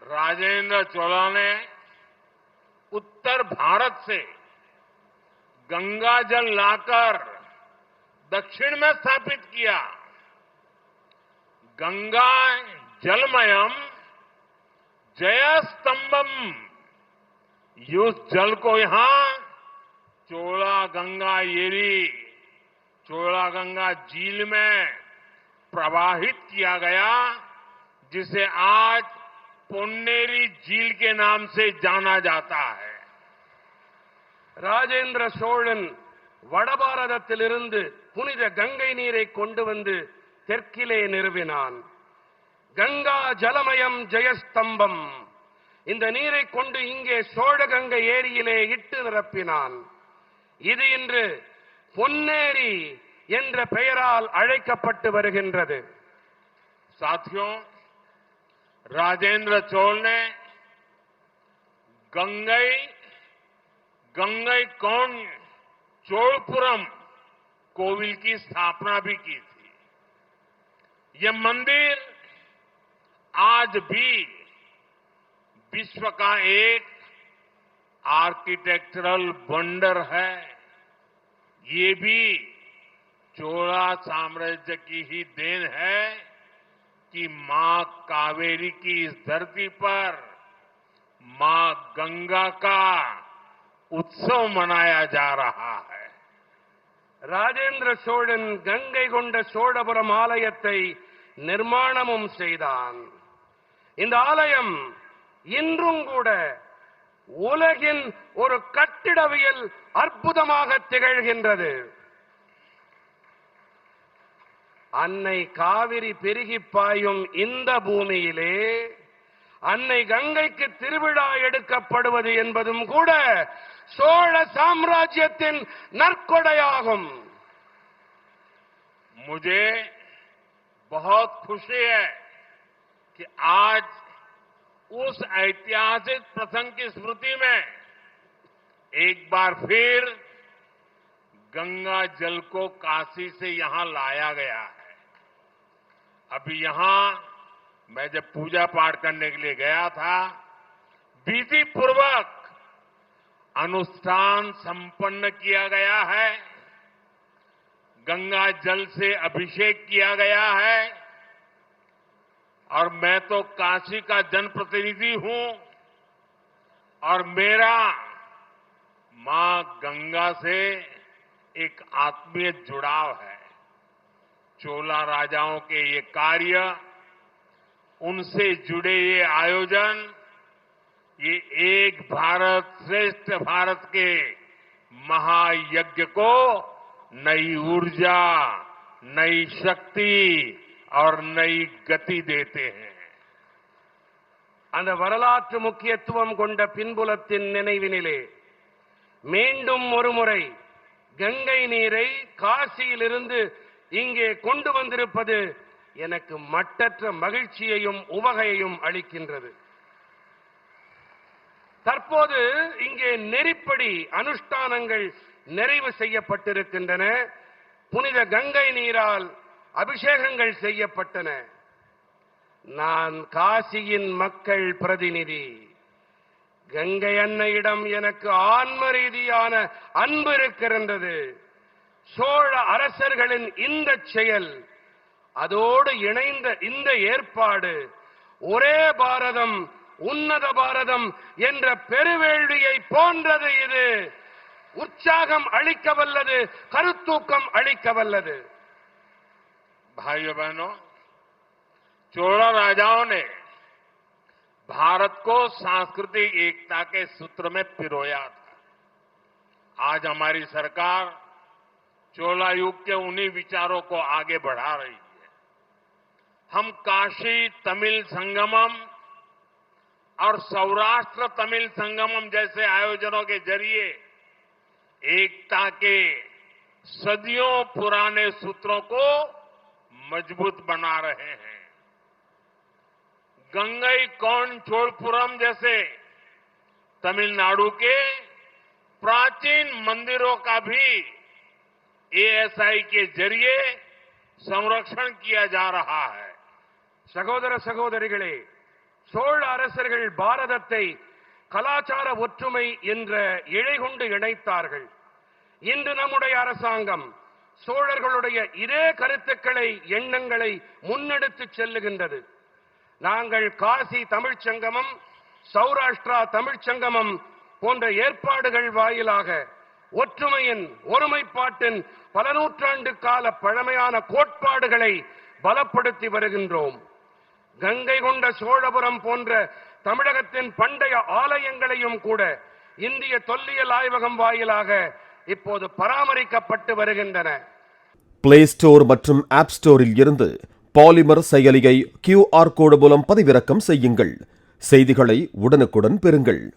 राजेंद्र चोला ने उत्तर भारत से गंगा जल लाकर दक्षिण में स्थापित किया। गंगा जलमयम जयस्तंभम, उस जल को यहां चोला गंगा एरी, चोला गंगा झील में प्रवाहित किया गया, जिसे आज பொன்னேரி झील के नाम से जाना जाता है। ராஜேந்திர சோழன் வடபாரதத்திலிருந்து புனித கங்கை நீரை கொண்டு வந்து தெற்கிலே நிறுவினான். கங்கா ஜலமயம் ஜெயஸ்தம்பம், இந்த நீரை கொண்டு இங்கே சோழகங்கை ஏரியிலே இட்டு நிரப்பினான். இது இன்று பொன்னேரி என்ற பெயரால் அழைக்கப்பட்டு வருகின்றது. साथियों, राजेंद्र चोल ने गंगई कौन चोलपुरम कोविल की स्थापना भी की थी। यह मंदिर आज भी विश्व का एक आर्किटेक्चरल वंडर है। ये भी चोला साम्राज्य की ही देन है कि मां कावेरी की इस धरती पर मां गंगा का उत्सव मनाया जा रहा है। ராஜேந்திர சோழன் கங்கை கொண்ட சோழபுரம் ஆலயத்தை நிர்மாணமும் செய்தான். இந்த ஆலயம் இன்றும் கூட உலகின் ஒரு கட்டிடவியல் அற்புதமாக திகழ்கின்றது. அன்னை காவிரி பெருகி பாயும் இந்த பூமியிலே அன்னை கங்கைக்கு திருவிழா எடுக்கப்படுவது என்பதும் கூட சோழ சாம்ராஜ்யத்தின் நற்கொடையாகும். मुझे बहुत खुशी है कि आज उस ऐतिहासिक प्रसंग की स्मृति में एक बार फिर गंगा जल को काशी से यहां लाया गया है। अभी यहां मैं जब पूजा पाठ करने के लिए गया था, विधि पूर्वक अनुष्ठान संपन्न किया गया है। गंगा जल से अभिषेक किया गया है और मैं तो काशी का जनप्रतिनिधि हूं और मेरा मां गंगा से एक आत्मीय जुड़ाव है। चोला राजाओं के ये कार्य, उनसे जुड़े ये आयोजन, ये एक भारत श्रेष्ठ भारत के महायज्ञ को नई ऊर्जा, नई शक्ति और नई गति देते हैं। அந்த வரலாற்று முக்கியத்துவம் கொண்ட பின்புலத்தின் நினைவினிலே மீண்டும் ஒருமுறை கங்கை நீரை காசியிலிருந்து இங்கே கொண்டு வந்திருப்பது எனக்கு மட்டற்ற மகிழ்ச்சியையும் உவகையையும் அளிக்கின்றது. தற்போது இங்கே நெறிப்படி அனுஷ்டானங்கள் நிறைவு செய்யப்பட்டிருக்கின்றன. புனித கங்கை நீரால் அபிஷேகங்கள் செய்யப்பட்டன. நான் காசியின் மக்கள் பிரதிநிதி. கங்கை அன்னையிடம் எனக்கு ஆன்ம ரீதியான அன்பு இருக்கின்றது. சோழ அரசர்களின் இந்த செயல், அதோடு இணைந்த இந்த ஏற்பாடு ஒரே பாரதம் உன்னத பாரதம் என்ற பெருவேள்வியை போன்றது. இது உற்சாகம் அளிக்க வல்லது, கருத்தூக்கம் அளிக்க வல்லது. भाइयों बहनों, चोला राजाओं ने भारत को सांस्कृतिक एकता के सूत्र में पिरोया था। आज हमारी सरकार चोला युग के उन्हीं विचारों को आगे बढ़ा रही है। हम काशी तमिल संगमम और सौराष्ट्र तमिल संगमम जैसे आयोजनों के जरिए एकता के सदियों पुराने सूत्रों को मजबूत बना रहे हैं। गंगई कौन चोलपुरम जैसे तमिलनाडु के प्राचीन मंदिरों का भी एएसआई के जरिए संरक्षण किया जा रहा है। சகோதர சகோதரிகளே, சோழ அரசர்கள் பாரதத்தை கலாச்சார ஒற்றுமை என்ற இழை கொண்டு இணைத்தார்கள். இன்று நம்முடைய அரசாங்கம் சோழர்களுடைய இதே கருத்துக்களை, எண்ணங்களை முன்னெடுத்து செல்லுகின்றது. நாங்கள் காசி தமிழ்ச் சங்கமம், சௌராஷ்டிரா தமிழ்ச் சங்கமம் போன்ற ஏற்பாடுகள் வாயிலாக ஒற்றுமையின், ஒருமைப்பாட்டின் பல நூற்றாண்டு கால பழமையான கோட்பாடுகளை பலப்படுத்தி வருகின்றோம். கங்கை கொண்ட சோழபுரம் போன்ற தமிழகத்தின் பண்டைய ஆலயங்களையும் கூட இந்திய தொல்லியல் ஆய்வகம் வாயிலாக இப்போது பராமரிக்கப்பட்டு வருகின்றன. பிளே ஸ்டோர் மற்றும் ஆப் ஸ்டோரில் இருந்து பாலிமர் செயலியை QR கோடு மூலம் பதிவிறக்கம் செய்யுங்கள். செய்திகளை உடனுக்குடன் பெறுங்கள்.